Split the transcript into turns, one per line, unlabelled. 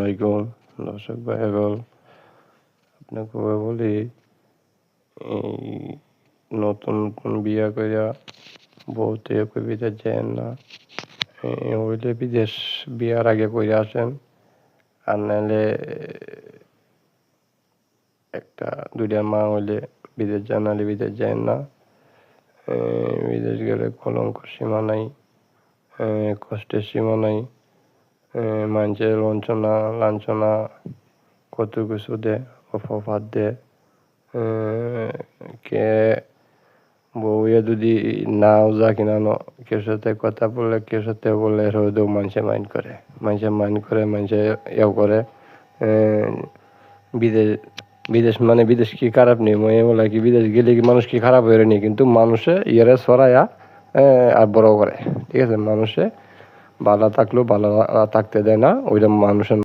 আলাইকুম দর্শক ভাইয়েরা, আপনাকে বলি এই নতুন নতুন বিয়া কইরা বউতে বিদেশ যায় না, হইলে বিদেশ বিয়ার আগে কইরা আসেন, আর নাহলে একটা দুইটা মা হইলে বিদেশ যান, নাহলে বিদেশ যায় না। বিদেশ গেলে কলঙ্ক সীমা নাই, কষ্টের সীমা নাই, মানুষের লাঞ্ছনা কত কিছু দে, অপবাদ দে। কে বউয়ে যদি নাও যা কিনা কেউ সাথে কথা বললে, কেউ সাথে বললে রোদেও মানুষে মাইন্ড করে, মানুষে ইয়েও করে। বিদেশ মানে বিদেশ কি খারাপ নেই, মই বলে কি বিদেশ গেলে কি মানুষ কি খারাপ হয়ে নি, কিন্তু মানুষে ইয়ারে ছড়াইয়া আর বড় করে, ঠিক আছে। মানুষে ভালো থাকলেও ভালো থাকতে দেয় না, ওইটা মানুষের